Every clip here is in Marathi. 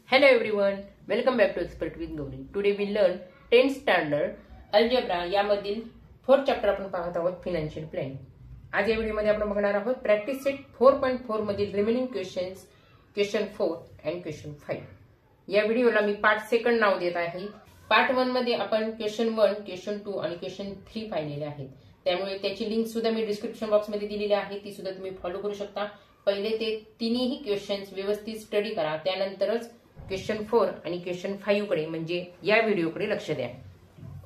Hello everyone, welcome back to Expert with Gauri. Today we learn 10th standard Algebra यामधील 4th चॅप्टर आपण पाहत आहोत फायनान्शियल प्लॅनिंग. आज या व्हिडिओमध्ये आपण बघणार आहोत प्रॅक्टिस सेट 4.4 मधील remaining questions question 4 and question 5. या व्हिडिओला मी पार्ट सेकंड नाव देत आहे. पार्ट 1 मध्ये आपण क्वेश्चन 1, क्वेश्चन 2 आणि क्वेश्चन 3 पाहिलेले आहेत. त्यामुळे त्याची लिंक सुद्धा मी डिस्क्रिप्शन बॉक्स मध्ये दिलेली आहे, ती सुद्धा तुम्ही फॉलो करू शकता. पहिले ते तिन्ही क्वेश्चन्स व्यवस्थित स्टडी करा, त्यानंतरच क्वेश्चन 4 आणि क्वेश्चन 5 कडे म्हणजे या व्हिडिओकडे लक्ष द्या.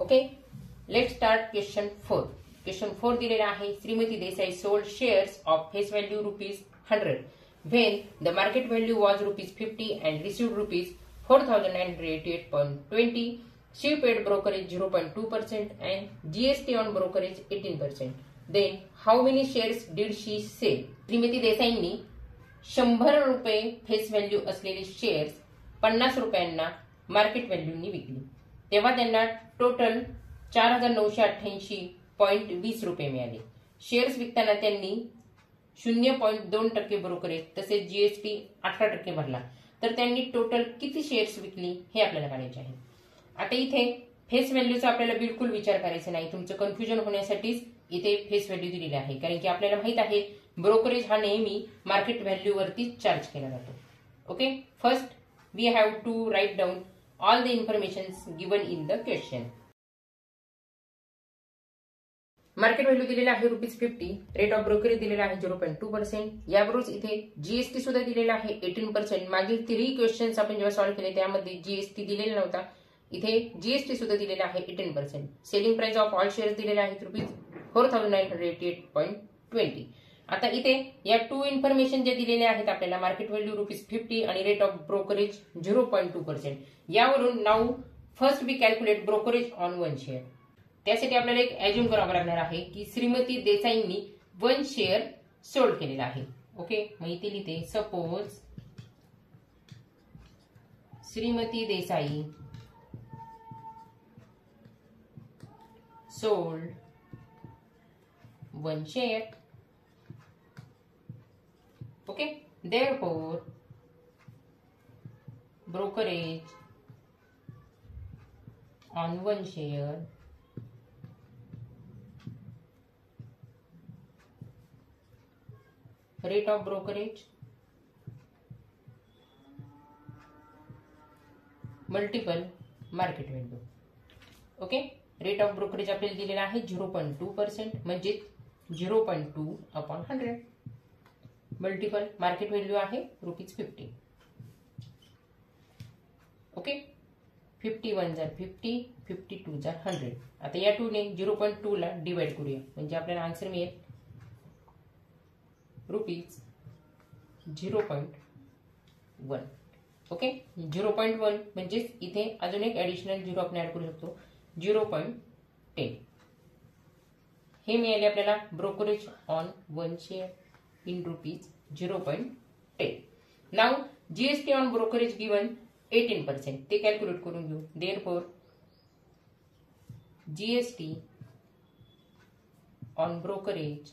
Okay, let start question 4. Question 4 दिलेला आहे. Shrimati Desai sold shares of face value ₹100 when the market value was ₹50 and received ₹4,988.20. She paid brokerage 0.2% and GST on brokerage 18%. Then how many shares did she sell? Shrimati देसाईंनी ₹100 फेस व्हॅल्यू असलेले शेअर्स ₹50 मार्केट व्हॅल्यूनी विकली. तेव्हा त्यांना टोटल ₹4,988.20 मिळाले. शेअर्स विकताना त्यांनी 0.2% ब्रोकरेज तसेच जीएसटी 18% भरला. तर त्यांनी टोटल किती शेअर्स विकली हे आपल्याला काढायचे आहे. आता इथे फेस व्हॅल्यूचा आपल्याला बिलकुल विचार करायचा नाही. तुमचं कन्फ्युजन होण्यासाठीच इथे फेस व्हॅल्यू दिलेली आहे, कारण की आपल्याला माहित आहे ब्रोकरेज हा नेहमी मार्केट व्हॅल्यूवरती चार्ज केला जातो. Okay, first we have to write down all the information given in the question. Market value दिलेला आहे ₹50. रेट ऑफ ब्रोकरेज दिलेला आहे 0.2%. याबरोबरच इथे जीएसटी सुद्धा दिलेला आहे 18%. मागील 3 क्वेश्चन्स आपण जेव्हा सॉल्व्ह केले त्यामध्ये जीएसटी दिलेला नव्हता, इथे जीएसटी सुद्धा दिलेला आहे 18%. Selling price of all shares दिलेला आहे ₹4,988.20. आता इथे या 2 इन्फॉर्मेशन जे दिलेले आहेत आपल्याला, मार्केट व्हॅल्यू ₹50 आणि रेट ऑफ ब्रोकरेज 0.2%. यावरून now first we calculate brokerage on 1 share. त्यासाठी आपल्याला एक ॲज्युम करावं लागणार आहे की श्रीमती देसाईंनी 1 शेअर सोल्ड केलेला आहे. ओके, मग इथे लिहिते suppose Shrimati Desai sold 1 share. Okay, therefore brokerage on 1 share rate of brokerage multiple market value. Okay, rate of brokerage आपल्याला दिलेला आहे 0.2%, म्हणजे 0.2/100 मल्टिपल मार्केट व्हॅल्यू आहे ₹50. ओके, 51 × 50, 52 × 100. आता या 2 ने 0.2 ला डिवाइड करूया, म्हणजे आपल्याला आन्सर मिळेल ₹0.1. ओके, 0.1 म्हणजे इथे अजून एक ऍडिशनल 0 आपण ऍड करू शकतो, 0.10. हे मिळाले आपल्याला brokerage on 1 share in ₹0.10. Now GST on brokerage given 18%, ते कॅल्क्युलेट करून घेऊ. therefore GST on brokerage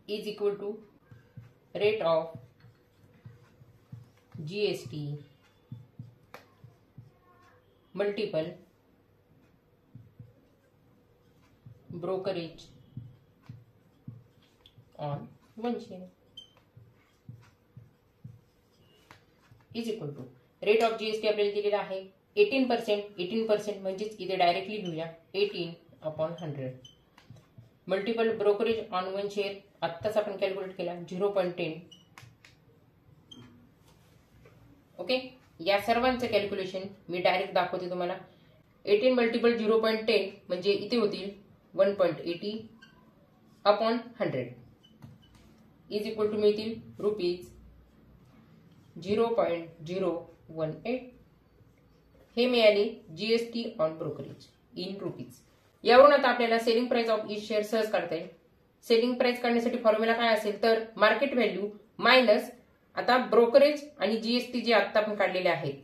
is equal to rate of GST multiple brokerage on 1 share is equal to rate of GST आपल्याला दिलेला आहे 18%. म्हणजेच इथे डायरेक्टली लिहूया 18/100 मल्टिपल ब्रोकरेज ऑन 1 शेअर आत्ताच आपण कॅल्क्युलेट केला 0.10. ओके, या सर्वांचं कॅल्क्युलेशन मी डायरेक्ट दाखवते तुम्हाला. 18 मल्टिपल 0.10 म्हणजे इथे होतील 1.80/100 इज इक्वल टू मिळतील ₹0.018. हे मिळाले GST on brokerage in rupees. यावरून आता आपल्याला selling price of each share सहज काढता येईल. सेलिंग प्राइस काढण्यासाठी फॉर्म्युला काय असेल तर मार्केट व्हॅल्यू मायनस आता ब्रोकरेज आणि जीएसटी जे आता आपण काढलेले आहेत,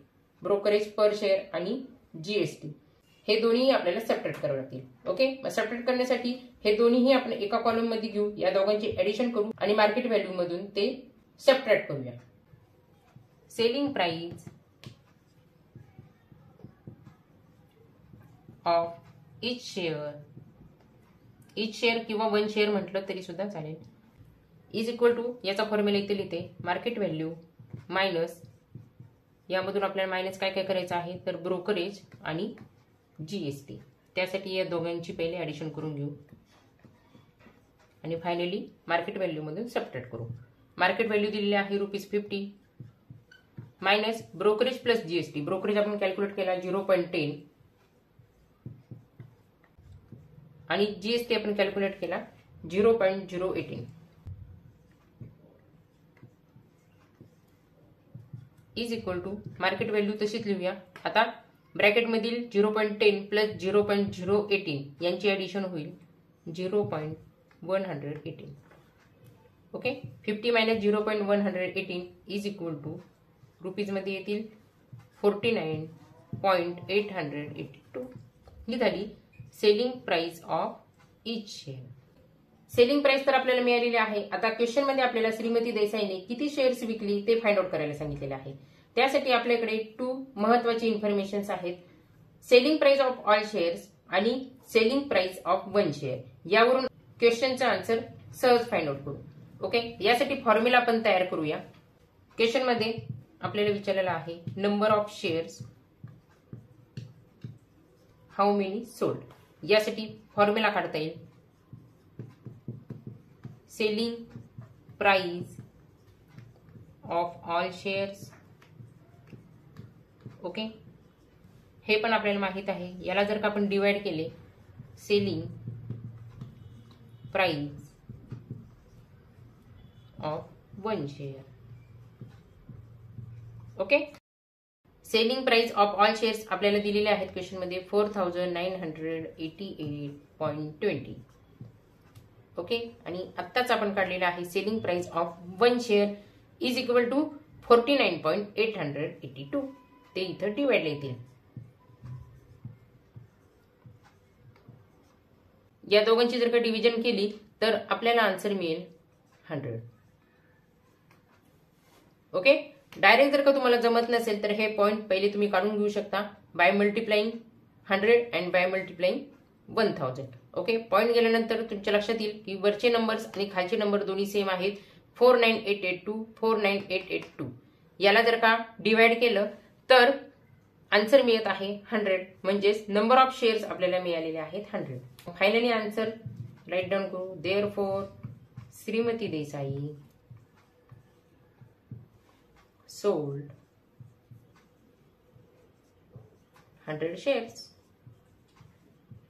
ब्रोकरेज पर शेअर आणि जीएसटी, हे दोन्ही आपल्याला सबट्रॅक्ट करावे लागतील. ओके, सबट्रॅक्ट करण्यासाठी हे दोन्हीही आपण एका कॉलम मध्ये घेऊ, या दोघांची ऍडिशन करू आणि मार्केट व्हॅल्यू मधून ते सबट्रॅक्ट करूया. Selling price of each share किंवा वन शेअर म्हटलं तरी सुद्धा चालेल, इज इक्वल टू, याचा फॉर्म्युला इथे लिहिते, मार्केट व्हॅल्यू मायनस, यामधून आपल्याला मायनस काय काय करायचं आहे तर ब्रोकरेज आणि जीएसटी. त्यासाठी या दोघांची पहिले ॲडिशन करून घेऊ आणि फायनली मार्केट व्हॅल्यू मधून सबट्रॅक्ट करू. मार्केट व्हॅल्यू दिलेली आहे ₹50 minus brokerage plus GST. Brokerage आपण कॅल्क्युलेट केला 0.10 आणि जीएसटी आपण कॅल्क्युलेट केला 0.018 is equal to market value तशीच लिहूया. आता ब्रॅकेटमधील 0.10 प्लस 0.018 यांची ॲडिशन होईल 0.118. Okay, 50 minus 0.118 is equal to रुपीजमध्ये येतील 49.882. ही झाली selling price of each share. Selling price तर आपल्याला मिळालेली आहे. आता क्वेश्चन मध्ये आपल्याला श्रीमती देसाईने किती शेअर्स विकली ते फाइंड आउट करायला सांगितलेले आहे. त्यासाठी आपल्याकडे 2 महत्वाची इन्फॉर्मेशन्स आहेत, selling price of all shares आणि selling price of one share. यावरून क्वेश्चनचा आन्सर सहज फाइंड आउट करू. ओके, यासाठी फॉर्म्युला आपण तयार करूया. क्वेश्चन मध्ये आपल्याला विचारलेला आहे number of shares, how many sold. यासाठी फॉर्म्युला काढता येईल selling price of all shares. Okay, हे पण आपल्याला माहित आहे. याला जर का आपण डिवाइड केले, selling price of one share. Okay, selling price of all shares आपल्याला दिलेले आहेत क्वेश्चन मध्ये 4988.20. ओके, आणि आत्ताच आपण काढलेला आहे selling price of one share is equal to 49.882. ते इथं डिवाइड येतील. या दोघांची जर का डिव्हिजन केली तर आपल्याला आन्सर मिळेल 100. ओके, डायरेक्ट जर का तुम्हाला जमत नसेल तर हे पॉइंट पहिले तुम्ही काढून घेऊ शकता by multiplying 100 and by multiplying 1000. Okay, point गेल्यानंतर तुमच्या लक्षात येईल की वरचे नंबर्स आणि खालचे नंबर दोन्ही सेम आहेत. 49882 49882 याला जर का डिवाइड केलं तर आन्सर मिळत आहे 100. म्हणजेच नंबर ऑफ शेअर्स आपल्याला मिळालेले आहेत 100. फायनली आन्सर राईट डाऊन करू. Therefore Shrimati Desai sold 100 shares.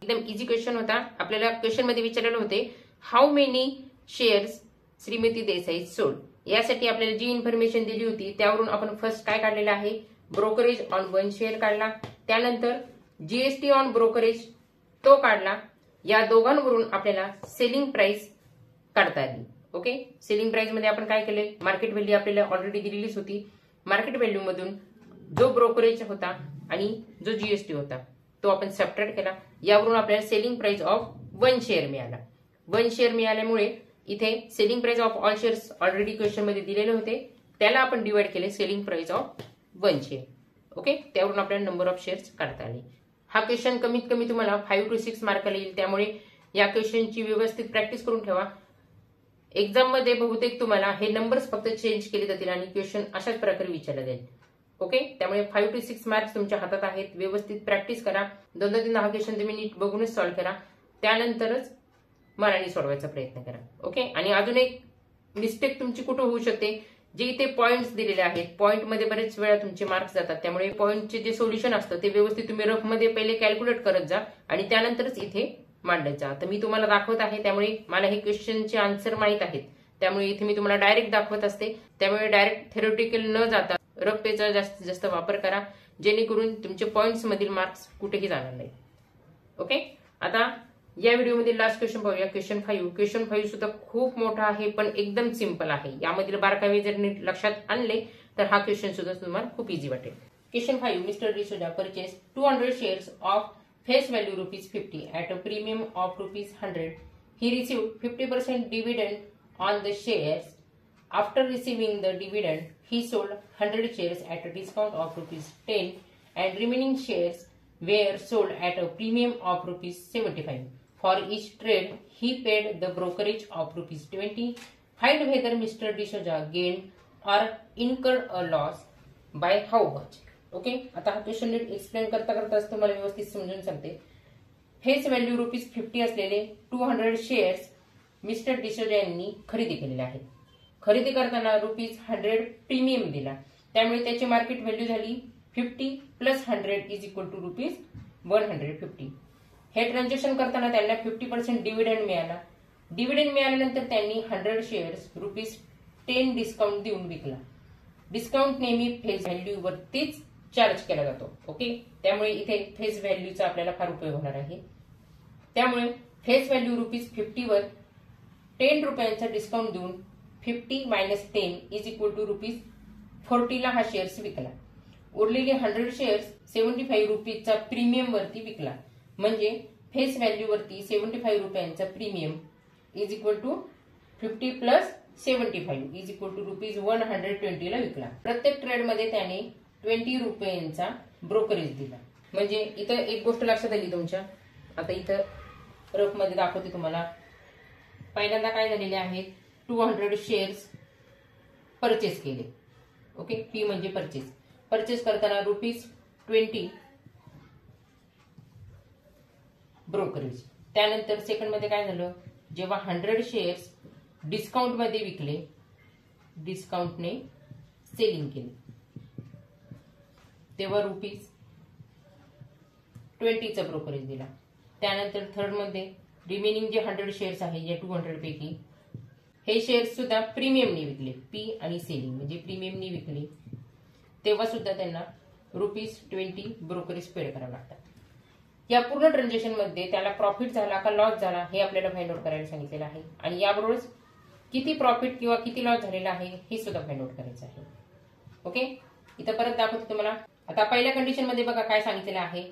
एकदम इझी क्वेश्चन होता. आपल्याला क्वेश्चन मध्ये विचारलेले होते how many shares Shrimati Desai sold. यासाठी आपल्याला जी इन्फॉर्मेशन दिली होती त्यावरून आपण फर्स्ट काय काढलेलं आहे, ब्रोकरेज ऑन वन शेअर काढला. त्यानंतर जीएसटी ऑन ब्रोकरेज तो काढला. या दोघांवरून आपल्याला सेलिंग प्राइस काढता आली. ओके, सेलिंग प्राइस मध्ये आपण काय केले, मार्केट व्हॅल्यू आपल्याला ऑलरेडी दिलेलीच होती. मार्केट व्हॅल्यू मधून जो ब्रोकरेज होता आणि जो जीएसटी होता तो आपण सबट्रॅक्ट केला. यावरून आपल्याला selling price of one share मिळाला. वन शेअर मिळाल्यामुळे इथे selling price of all shares already question मध्ये दिलेले होते, त्याला आपण डिवाइड केले selling price of one share. Okay, त्यावरून आपल्याला नंबर ऑफ शेअर्स काढता आले. हा क्वेश्चन कमीत कमी तुम्हाला 5 to 6 मार्काला येईल. त्यामुळे या क्वेश्चनची व्यवस्थित प्रॅक्टिस करून ठेवा. एक्झाम मध्ये बहुतेक तुम्हाला हे नंबर्स फक्त चेंज केले जातील आणि क्वेश्चन अशाच प्रकारे विचारला जाईल. ओके, त्यामुळे 5 to 6 मार्क्स तुमच्या हातात आहेत. व्यवस्थित प्रॅक्टिस करा. 2-3 हा क्वेश्चन तुम्ही नीट बघूनच सॉल्व्ह करा. त्यानंतरच मनाने सोडवायचा प्रयत्न करा. ओके, आणि अजून एक मिस्टेक तुमची कुठे होऊ शकते, जे इथे पॉइंट्स दिलेले आहेत, पॉइंट मध्ये बरेच वेळा तुमचे मार्क्स जातात. त्यामुळे पॉइंटचे जे सोल्युशन असतं ते व्यवस्थित तुम्ही रफ मध्ये पहिले कॅल्क्युलेट करत जा आणि त्यानंतरच इथे मांडत जा. तर मी तुम्हाला दाखवत आहे, त्यामुळे मला हे क्वेश्चनचे आन्सर माहित आहेत. त्यामुळे इथे मी तुम्हाला डायरेक्ट दाखवत असते. त्यामुळे डायरेक्ट थेरोटिकल न जाता रफ पेजचा जास्तीत जास्त वापर करा, जेणेकरून तुमचे पॉइंट्स मधील मार्क्स कुठेही जाणार नाही. ओके, आता या व्हिडिओमध्ये लास्ट क्वेश्चन पाहूया. क्वेश्चन 5. क्वेश्चन 5 सुद्धा खूप मोठा आहे पण एकदम सिंपल आहे. यामधील बारकावे जर नीट लक्षात आणले तर हा क्वेश्चन सुद्धा तुम्हाला खूप इझी वाटेल. Question 5. Mister D'Souza purchase 200 shares of face value ₹50 at a premium of ₹100. He received 50% dividend on the shares After receiving the dividend, he sold 100 shares at a discount of ₹10 and remaining shares were sold at a premium of ₹75. For each trade, he paid the brokerage of ₹20. Find whether Mr. D'Souza gained or incurred a loss by how much. Okay, आता हा क्वेश्चन नीट एक्सप्लेन करता करताच तुम्हाला व्यवस्थित समजून सांगते. फेस व्हॅल्यू ₹50 असलेले 200 शेअर्स मिस्टर डिसोजा यांनी खरेदी केलेले आहेत. खरेदी करताना ₹100 प्रीमियम दिला, त्यामुळे त्याची मार्केट व्हॅल्यू झाली 50 + 100 = ₹150. हे ट्रान्झॅक्शन करताना त्यांना 50% डिव्हिडंड मिळाला. डिव्हिडंड मिळाल्यानंतर त्यांनी 100 शेअर्स ₹10 डिस्काउंट देऊन विकला. डिस्काउंट नेहमी फेस व्हॅल्यू वरतीच चार्ज केला जातो. ओके, त्यामुळे इथे फेस व्हॅल्यूचा आपल्याला फार उपयोग होणार आहे. त्यामुळे फेस व्हॅल्यू ₹50 वर ₹10 डिस्काउंट देऊन 50 - 10 = ₹40 ला हा शेअर्स विकला. उरलेले 100 शेअर्स ₹75 प्रीमियम वरती विकला. म्हणजे फेस व्हॅल्यू वरती ₹75 प्रीमियम = 50 + 75 = ₹120 ला विकला. प्रत्येक ट्रेड मध्ये त्याने ₹20 ब्रोकरेज दिला. म्हणजे इथं एक गोष्ट लक्षात आली तुमच्या. आता इथं रफ मध्ये दाखवते तुम्हाला. पहिल्यांदा काय झालेले आहेत, 200 शेअर्स परचेस केले. ओके, पी म्हणजे परचेस करताना ₹20 ब्रोकरेज. त्यानंतर सेकंड मध्ये काय झालं, जेव्हा 100 शेअर्स डिस्काउंट मध्ये विकले, डिस्काउंटने सेलिंग केली, तेव्हा ₹20 ब्रोकरेज दिला. त्यानंतर थर्ड मध्ये रिमेनिंग जे 100 शेअर्स आहे या 200 पैकी हे शेअर्स सुद्धा प्रीमियमने विकले. पी आणि सेलिंग म्हणजे प्रीमियमने विकले, तेव्हा सुद्धा त्यांना ₹20 ब्रोकरेज पेड करावं लागतात. या पूर्ण ट्रान्झॅक्शन मध्ये त्याला प्रॉफिट झाला का लॉस झाला हे आपल्याला फाइंड आउट करायला सांगितलेलं आहे. आणि याबरोबरच किती प्रॉफिट किंवा किती लॉस झालेला आहे हे सुद्धा फाइंड आउट करायचं आहे. ओके, इथं परत दाखवतो तुम्हाला. आता पहिल्या कंडिशन मध्ये बघा काय सांगितलेलं आहे.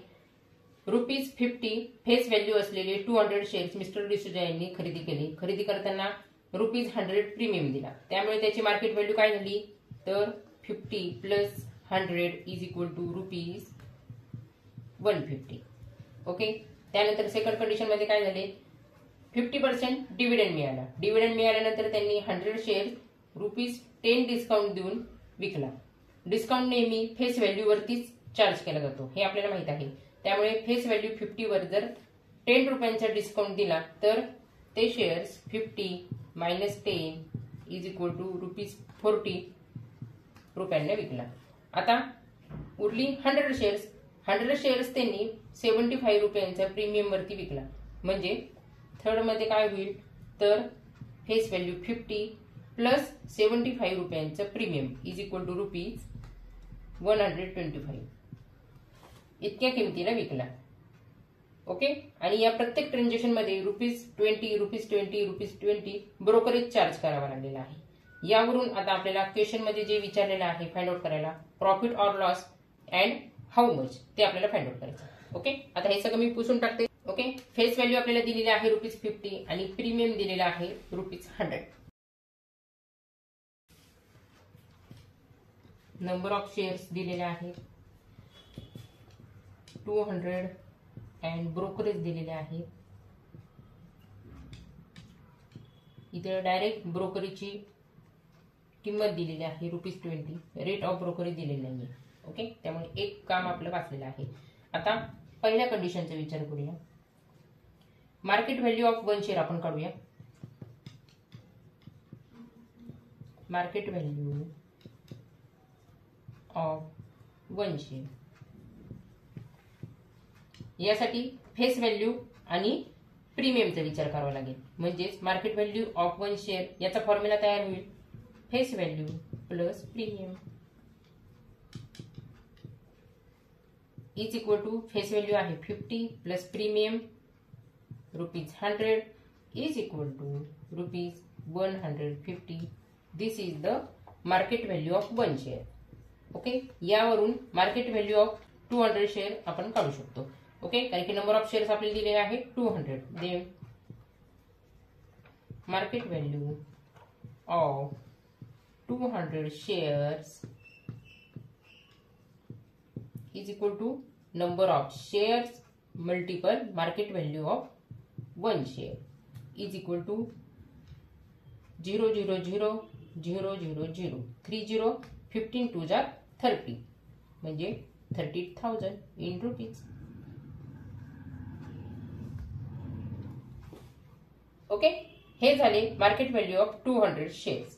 ₹50 फेस व्हॅल्यू असलेले 200 शेअर्स मिस्टर डिसोजा यांनी खरेदी केले. खरेदी करताना ₹100 प्रीमियम दिला, त्यामुळे त्याची मार्केट व्हॅल्यू काय झाली, तर 50 + 100 = ₹150. ओके, त्यानंतर सेकंड कंडिशन मध्ये काय झाले, 50% डिव्हिडंड मिळाला. डिव्हिडंड मिळाल्यानंतर त्यांनी 100 शेअर्स ₹10 डिस्काउंट देऊन विकला. डिस्काउंट नेहमी फेस व्हॅल्यू वरतीच चार्ज केला जातो हे आपल्याला माहित आहे. त्यामुळे फेस व्हॅल्यू 50 वर जर ₹10 डिस्काउंट दिला तर ते शेअर्स 50 - 10 = ₹40 विकला. आता उरली 100 शेअर्स. 100 शेअर्स त्यांनी ₹75 प्रीमियम वरती विकला. म्हणजे थर्ड मध्ये काय होईल, तर फेस व्हॅल्यू 50 + ₹75 प्रीमियम = ₹125 इतक्या किमतीला विकला. ओके, आणि या प्रत्येक ट्रान्झॅक्शन मध्ये ₹20 ब्रोकरेज चार्ज करावा लागलेला आहे. यावरून आता आपल्याला क्वेश्चन मध्ये जे विचारलेलं आहे फाइंड आउट करायला, profit or loss and how much, ते आपल्याला फाइंड आउट करायचं. ओके, आता हे सगळं मी पुसून टाकते. ओके, फेस व्हॅल्यू आपल्याला दिलेली आहे ₹50 आणि प्रीमियम दिलेला आहे ₹100. नंबर ऑफ शेअर्स दिलेले आहेत 200 अँड ब्रोकरेज दिलेले आहे. इथे डायरेक्ट ब्रोकरेजची किंमत दिलेली आहे ₹20. रेट ऑफ ब्रोकरेज दिलेली नाहीये. ओके, त्यामुळे एक काम आपलं वाचलेलं आहे. आता पहिल्या कंडिशनचा विचार करूया. मार्केट व्हॅल्यू ऑफ 1 शेअर आपण काढूया. मार्केट व्हॅल्यू ऑफ 1 शेअर, यासाठी फेस व्हॅल्यू आणि प्रीमियमचा विचार करावा लागेल. म्हणजेच मार्केट व्हॅल्यू ऑफ 1 शेअर याचा फॉर्म्युला तयार होईल, face value plus premium = face value आहे 50 plus premium ₹100 = ₹150. This is the market value of 1 share. Okay, यावरून मार्केट व्हॅल्यू ऑफ 200 शेअर आपण काढू शकतो. ओके, कारण की नंबर ऑफ शेअर्स आपल्याला दिलेले आहे 200. Then market value of 200 shares is equal to number of shares multiple market value of one share is equal to 0.0000000 30 15 2 जा 30 म्हणजे 30,000 in rupees. ओके, हे झाले मार्केट व्हॅल्यू ऑफ 200 शेअर्स.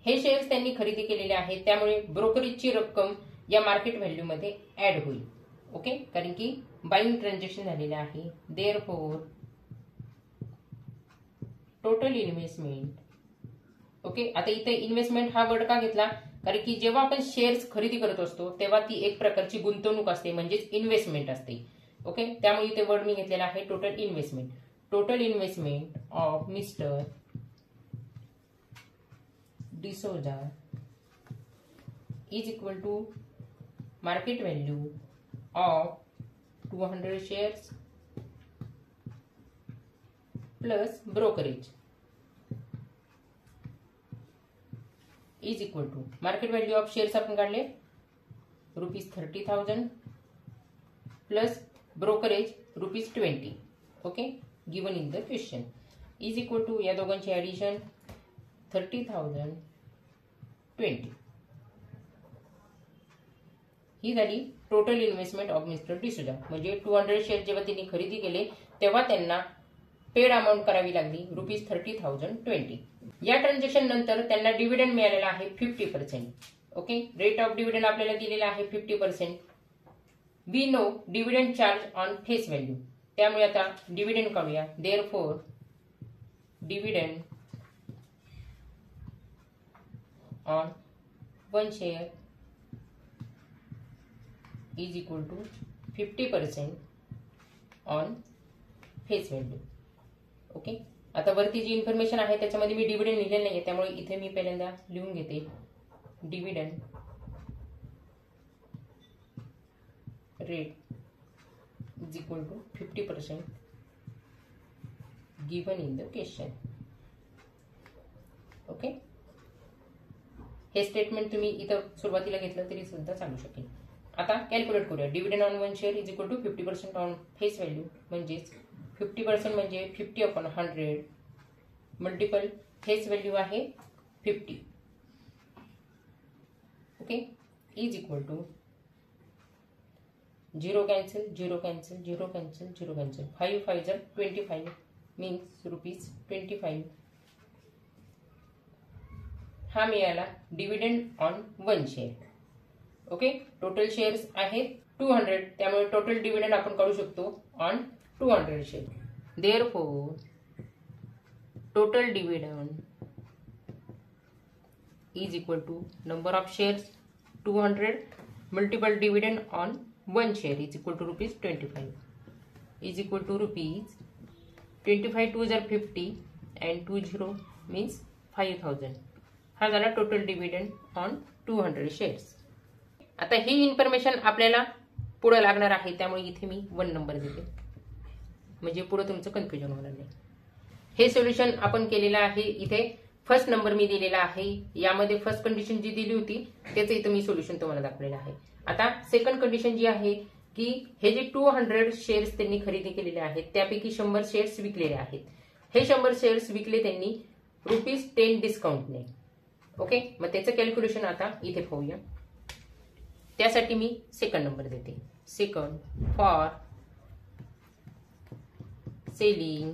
हे शेअर्स त्यांनी खरेदी केलेले आहेत, त्यामुळे ब्रोकरेजची रक्कम या मार्केट व्हॅल्यू मध्ये ऍड होईल. ओके, कारण की बाईंग ट्रान्झॅक्शन झालेले आहे. Therefore total investment. ओके, आता इथे इन्व्हेस्टमेंट हा वर्ड का घेतला, कारण की जेव्हा आपण शेअर्स खरेदी करत असतो तेव्हा ती एक प्रकारची गुंतवणूक असते, म्हणजेच इन्व्हेस्टमेंट असते. ओके, त्यामुळे इथे वर्ड मी घेतलेला आहे total investment. Total investment of mister D'Souza is equal to market value of 200 shares plus brokerage is equal to market value of shares आपण काढले ₹30,000 plus brokerage ₹20. Okay, given in the question is equal to या दोघांची ऍडिशन 30,000 20. ही झाली total investment of mister D'Souza. म्हणजे 200 शेअर जेव्हा त्यांनी खरेदी केले तेव्हा त्यांना पेड अमाऊंट करावी लागली ₹30,020. या ट्रान्झॅक्शन नंतर त्यांना डिव्हिडंड मिळालेला आहे 50%. ओके, रेट ऑफ डिव्हिडंड आपल्याला दिलेला आहे 50%. We know dividend charge on face value, त्यामुळे आता डिव्हिडंड काढूया. Therefore dividend on one share is equal to 50% on face value. Okay, आता वरती जी इन्फॉर्मेशन आहे त्याच्यामध्ये मी डिव्हिडंड लिहिलेलं नाहीये, त्यामुळे इथे मी पहिल्यांदा लिहून घेते dividend rate is equal to 50% given in the question. Okay, हे स्टेटमेंट तुम्ही इथं सुरुवातीला घेतलं तरी सुद्धा चालू शकेल. आता कॅल्क्युलेट करूया. Dividend on one share is equal to 50% on face value, म्हणजेच 50% म्हणजे 50/100 मल्टिपल फेस व्हॅल्यू आहे 50. Okay, is equal to 0 cancel 0 cancel 0 cancel 0 cancel 5 5 25 means ₹25. हा मिळाला dividend on one share. Okay, total shares आहेत 200, त्यामुळे टोटल डिव्हिडंड आपण काढू शकतो on 200 share. Therefore total dividend is equal to number of shares 200 multiple dividend on one share is equal to ₹25 is equal to ₹25 2 जार 50 अँड 2 0 मीन्स 5,000. हा झाला टोटल डिव्हिडंड ऑन 200 शेअर्स. आता ही इन्फॉर्मेशन आपल्याला पुढे लागणार आहे, त्यामुळे इथे मी 1 नंबर देते, म्हणजे पुढे तुमचं कन्फ्युजन होणार नाही. हे सोल्युशन आपण केलेलं आहे. इथे फर्स्ट नंबर मी दिलेला आहे. यामध्ये फर्स्ट कंडिशन जी दिली होती त्याचं इथं मी सोल्युशन तुम्हाला दाखवलेलं आहे. आता सेकंड कंडिशन जी आहे की हे जे 200 शेअर्स त्यांनी खरेदी केलेले आहेत त्यापैकी 100 शेअर्स विकलेले आहेत. हे 100 शेअर्स विकले त्यांनी ₹10 डिस्काउंटने. ओके, मग त्याचं कॅल्क्युलेशन आता इथे पाहूया. त्यासाठी मी सेकंड नंबर देते. Second for selling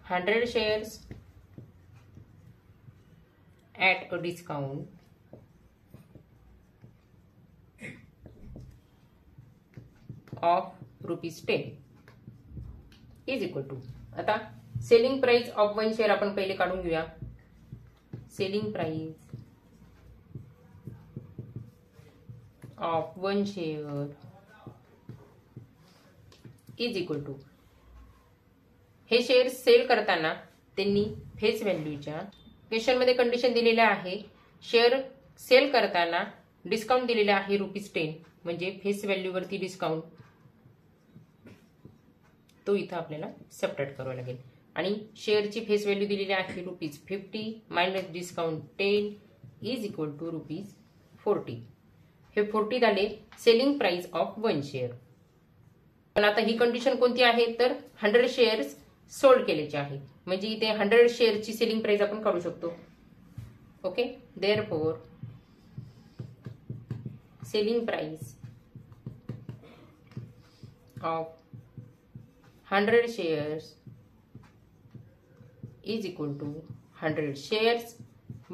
100 shares at a discount of ₹10 is equal to. आता selling price of one share आपण पहिले काढून घेऊया. Selling price of one share is equal to. हे शेअर सेल करताना त्यांनी फेस व्हॅल्यूच्या क्वेश्चन मध्ये कंडिशन दिलेले आहे. शेअर सेल करताना डिस्काउंट दिलेला आहे ₹10, म्हणजे फेस व्हॅल्यू वरती डिस्काउंट तो इथं आपल्याला सबट्रॅक्ट करावा लागेल. आणि शेअरची फेस व्हॅल्यू दिलेली आहे ₹50 minus discount 10 is equal to ₹40. हे 40 झाले सेलिंग प्राइस ऑफ 1 शेअर. पण आता ही कंडिशन कोणती आहे तर 100 शेअर्स सोल्ड केल्याचे आहे, म्हणजे इथे 100 शेअरची सेलिंग प्राइस आपण काढू शकतो. Okay, therefore selling price of 100 shares is equal to 100 shares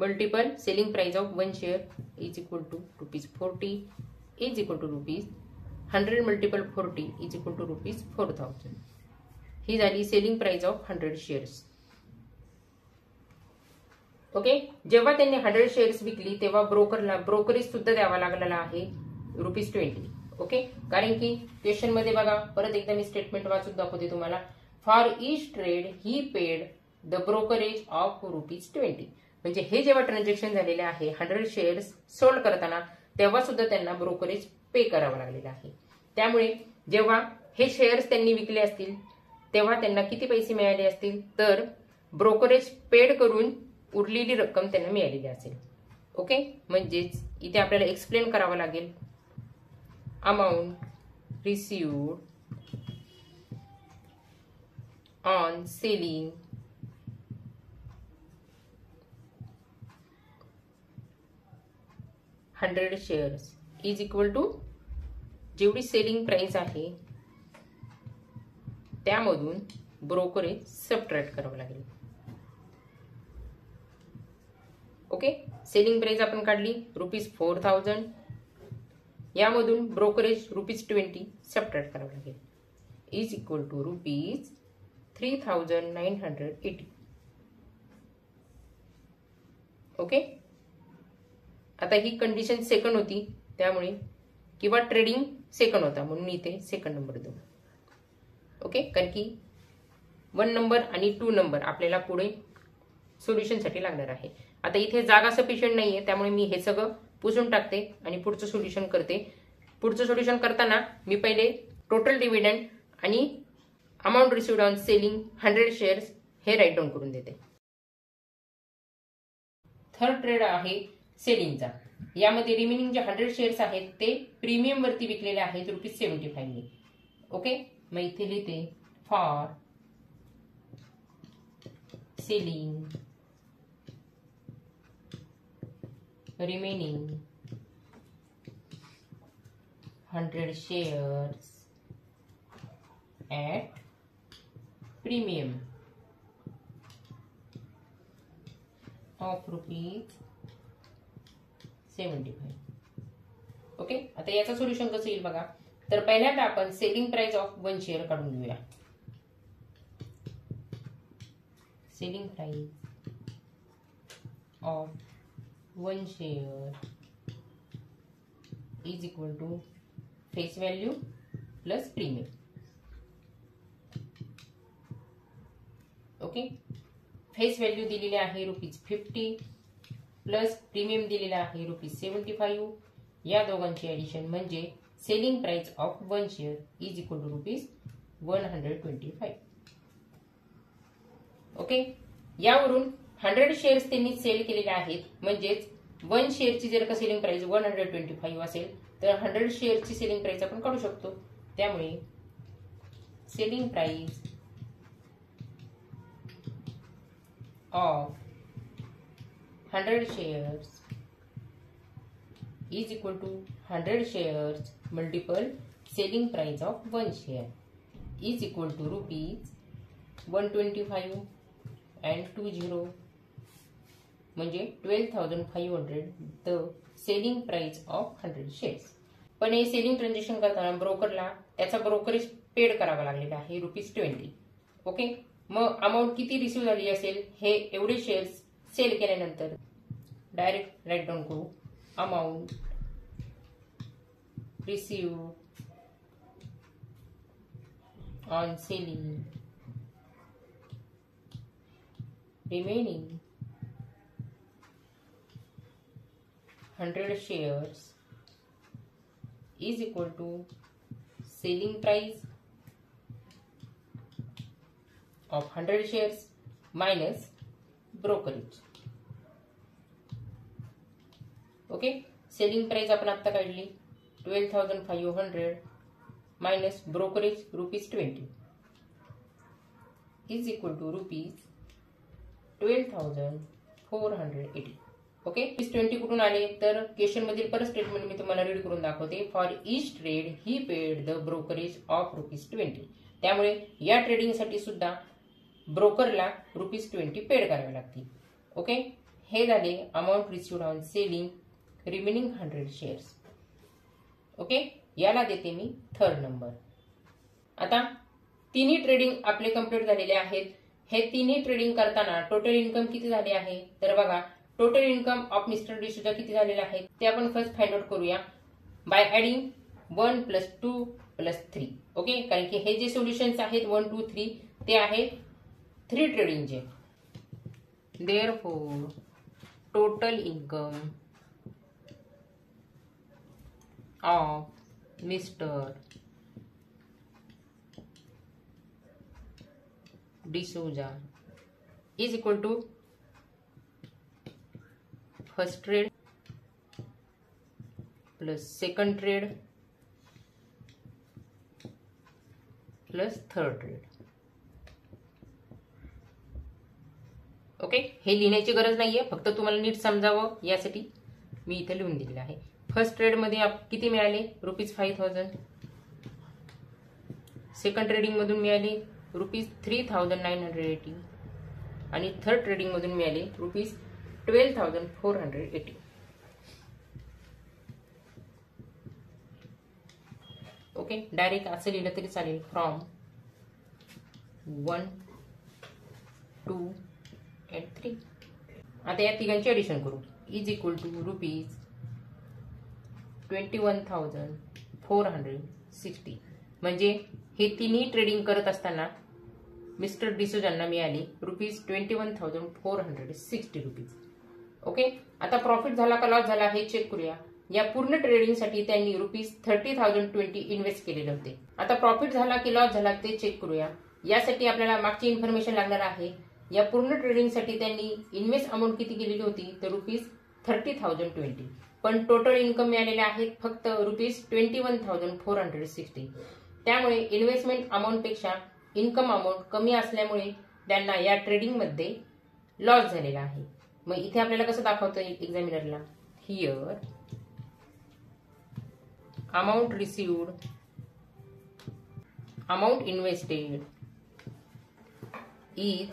multiple selling price of 1 share is equal to ₹40 is equal to ₹100 multiple 40 is equal to ₹4,000. ही झाली selling price of 100 shares. Okay, जेव्हा त्यांनी 100 शेअर्स विकली तेव्हा ब्रोकरला ब्रोकरेज सुद्धा द्यावा लागलेला आहे ₹20. ओके, कारण की क्वेश्चन मध्ये बघा, परत एकदा मी स्टेटमेंट वाचून दाखवते तुम्हाला. For each trade he paid the brokerage of ₹20. म्हणजे हे जेव्हा ट्रान्झॅक्शन झालेले आहे 100 शेअर्स सोल्ड करताना तेव्हा सुद्धा त्यांना ब्रोकरेज पे करावं लागलेलं आहे. त्यामुळे जेव्हा हे शेअर्स त्यांनी विकले असतील तेव्हा त्यांना किती पैसे मिळाले असतील तर ब्रोकरेज पेड करून उरलेली रक्कम त्यांना मिळालेली असेल. ओके, म्हणजेच इथे आपल्याला एक्सप्लेन करावं लागेल. Amount received on selling $100 shares is equal to जेवढी सेलिंग प्राइस आहे त्यामधून ब्रोकरेज सबट्रॅक्ट करावं लागेल. ओके, सेलिंग प्राइस आपण काढली ₹4,000, यामधून ब्रोकरेज ₹20 सबट्रॅक्ट करावं लागेल इज इक्वल टू ₹3,980. ओके, आता ही कंडिशन सेकंड होती त्यामुळे किंवा ट्रेडिंग सेकंड होता म्हणून इथे सेकंड नंबर देऊ. ओके, कारण की 1 नंबर आणि 2 नंबर आपल्याला पुढे सोल्युशन साठी लागणार आहे. आता इथे जागा सफिशियंट नाहीये त्यामुळे मी हे सगळं पुसून टाकते आणि पुढचं सोल्युशन करते. पुढचं सोल्युशन करताना मी पहिले टोटल डिव्हिडंड आणि amount received on selling 100 shares हे राईट डाऊन करून देते. थर्ड ट्रेड आहे सेलिंगचा. यामध्ये रिमेनिंग जे 100 शेअर्स आहेत ते प्रीमियम वरती विकलेले आहेत ₹75 ने. ओके, मग इथे लिहिते for selling remaining 100 shares at premium of ₹75. Okay, आता याचं सोल्युशन कसं येईल बघा. तर पहिल्यांदा आपण सेलिंग प्राइस ऑफ 1 शेअर काढून घेऊया. Selling price of 1 share is equal to face value plus premium. Okay, face value दिलेली आहे ₹50 प्लस प्रीमियम दिलेला आहे ₹75. या दोघांची ऍडिशन म्हणजे selling price of 1 share is equal to ₹125. Okay, यावरून 100 शेअर्स त्यांनी सेल केलेले आहेत, म्हणजेच 1 शेअरची जर का सेलिंग प्राइस 125 असेल तर 100 शेअरची सेलिंग प्राइस आपण काढू शकतो. त्यामुळे selling price of 100 shares is equal to 100 shares multiple selling price of 1 share is equal to ₹125 and 20 म्हणजे 12,500 the selling price of 100 shares. पण हे सेलिंग ट्रान्झॅक्शन करताना ब्रोकरला त्याचा ब्रोकरेज पेड करावा लागलेला आहे ₹20. ओके, मग अमाऊंट किती रिसिव्ह झाली असेल हे एवढे शेअर्स सेल केल्यानंतर डायरेक्ट राईट डाऊन करू. Amount receive on selling remaining 100 shares is equal to selling price of 100 shares minus brokerage. Okay, selling price आपण आता काढली 12,500 minus brokerage ₹20 is equal to ₹12,480. Okay, 20 कुठून आले तर क्वेश्चन मधील परत स्टेटमेंट मी तुम्हाला रीड करून दाखवते. For each trade he paid the brokerage of ₹20. त्यामुळे या ट्रेडिंग साठी सुद्धा ब्रोकरला ₹20 पेड करावे लागतील. ओके, हे झाले amount received on selling remaining 100 shares. Okay, याला देते मी थर्ड नंबर. आता तिन्ही ट्रेडिंग आपले कंप्लीट झालेले आहेत. हे तिन्ही ट्रेडिंग करताना टोटल इन्कम किती झाले आहे तर बघा, total income of mister D'Souza किती झालेला आहे ते आपण फर्स्ट फाइंड आउट करूया बाय ऍडिंग 1 + 2 + 3. ओके, कारण की हे जे सोल्युशन्स आहेत 1 2 3 ते आहेत 3 ट्रेडिंगचे. Therefore total income of mister D'Souza is equal to first trade plus second trade plus third trade. Okay, हे लिहिण्याची गरज नाहीये, फक्त तुम्हाला नीट समजावं यासाठी मी इथे लिहून दिलेलं आहे. फर्स्ट ट्रेड मध्ये किती मिळाले ₹5,000. सेकंड ट्रेडिंग मधून मिळाले ₹3,980 आणि थर्ड ट्रेडिंग मधून मिळाले ₹12,480. ओके, डायरेक्ट असं लिहिलं तरी चालेल. From 1 2 and 3. आता या तिघांची ऍडिशन करू. Is equal to ₹21,460. म्हणजे हे तिन्ही ट्रेडिंग करत असताना मिस्टर डिसूजांना मिळाली ₹21,460. ओके, आता प्रॉफिट झाला का लॉस झाला हे चेक करूया. या पूर्ण ट्रेडिंगसाठी त्यांनी ₹30,020 इन्व्हेस्ट केलेले होते. आता प्रॉफिट झाला की लॉस झाला ते चेक करूया. यासाठी आपल्याला मागची इन्फॉर्मेशन लागणार आहे. या पूर्ण ट्रेडिंगसाठी त्यांनी इन्व्हेस्ट अमाऊंट किती केलेली होती तर ₹30,020. पण टोटल इन्कम मिळालेले आहेत फक्त ₹21,460. त्यामुळे इन्व्हेस्टमेंट अमाऊंट पेक्षा इन्कम अमाऊंट कमी असल्यामुळे त्यांना या ट्रेडिंग मध्ये लॉस झालेला आहे. मग इथे आपल्याला कसं दाखवता येईल एक्झामिनरला, here amount received amount invested is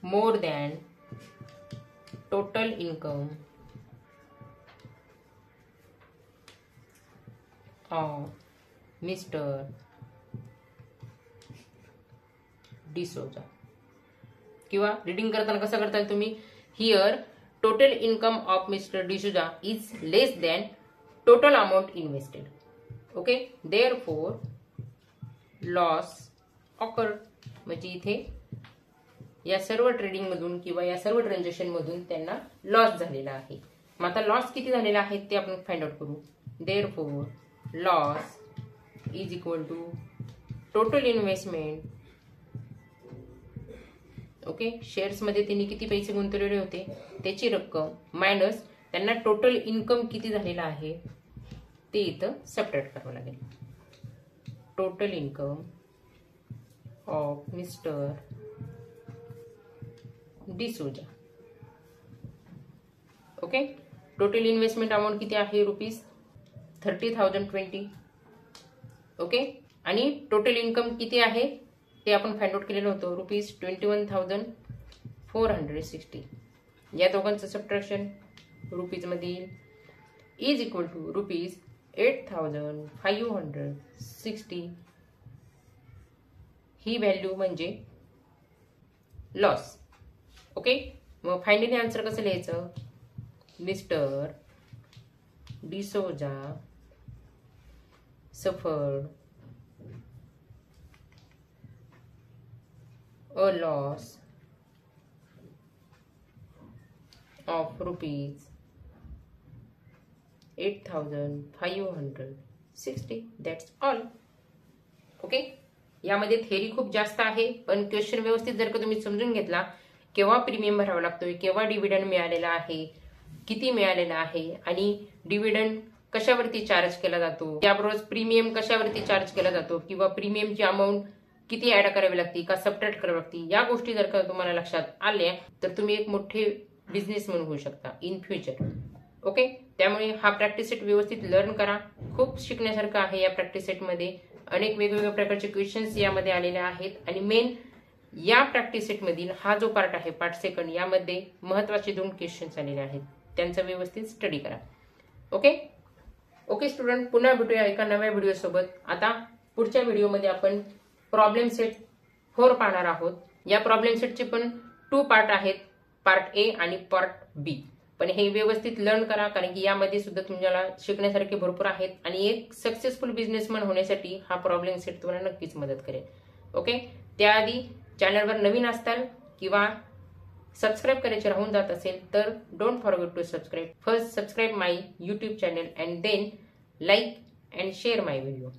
more than total income of mister D'Souza. किंवा रीडिंग करताना कसं करताल तुम्ही, here total income of mister D'Souza is less than total amount invested. Okay, therefore loss occur. म्हणजे इथे या सर्व ट्रेडिंग मधून किंवा या सर्व ट्रान्झॅक्शन मधून त्यांना लॉस झालेला आहे. मग आता लॉस किती झालेला आहे ते आपण फाइंड आउट करू. Therefore loss is equal to total investment. Okay, shares मध्ये त्यांनी किती पैसे गुंतवलेले होते त्याची रक्कम मायनस त्यांना टोटल इन्कम किती झालेला आहे ते इथं सबट्रॅक्ट करावं लागेल. Total income of mister D'Souza. Okay, total investment amount किती आहे ₹30,020. ओके, आणि टोटल इन्कम किती आहे ते आपण फाइंड आउट केलेलं होतं ₹21,460. या दोघांचं सबट्रॅक्शन रुपीज मध्ये येईल. Is equal to ₹8,560. ही व्हॅल्यू म्हणजे लॉस. ओके, मग फायनली आन्सर कसं लिहायचं, mister D'Souza suffered a loss of ₹8,560. That's all. Okay. यामध्ये थेअरी खूप जास्त आहे, पण क्वेश्चन व्यवस्थित जर का तुम्ही समजून घेतला, केव्हा प्रीमियम भरावा लागतोय, केव्हा डिव्हिडंड मिळालेला आहे, किती मिळालेला आहे आणि डिव्हिडंड कशावरती चार्ज केला जातो, त्याबरोबर प्रीमियम कशावरती चार्ज केला जातो, किंवा प्रीमियमची अमाऊंट किती ऍड करावी लागते का सबट्रॅक्ट करावी लागते, या गोष्टी जर का तुम्हाला लक्षात आल्या तर तुम्ही एक मोठे बिझनेसमॅन होऊ शकता इन फ्युचर. ओके, त्यामुळे हा प्रॅक्टिस सेट व्यवस्थित लर्न करा. खूप शिकण्यासारखं आहे या प्रॅक्टिस सेटमध्ये. अनेक वेगवेगळ्या प्रकारचे क्वेश्चन्स यामध्ये आलेले आहेत आणि मेन या प्रॅक्टिस सेटमधील हा जो पार्ट आहे, पार्ट सेकंड, यामध्ये महत्वाचे 2 क्वेश्चन्स आलेले आहेत. त्यांचा व्यवस्थित स्टडी करा. ओके स्टुडंट, पुन्हा भेटूया एका नव्या व्हिडिओ सोबत. आता पुढच्या व्हिडिओमध्ये आपण प्रॉब्लेम सेट 4 पाहणार आहोत. या प्रॉब्लेम सेटचे पण 2 पार्ट आहेत, पार्ट ए आणि पार्ट बी. पण हे व्यवस्थित लर्न करा, कारण की यामध्ये सुद्धा तुम्हाला शिकण्यासारखे भरपूर आहेत आणि एक सक्सेसफुल बिझनेसमॅन होण्यासाठी हा प्रॉब्लेम सेट तुम्हाला नक्कीच मदत करेल. ओके, त्याआधी चॅनलवर नवीन असताल किंवा सबस्क्राईब करायचे राहून जात असेल तर don't forget to subscribe. First subscribe my YouTube channel and then like and share my video.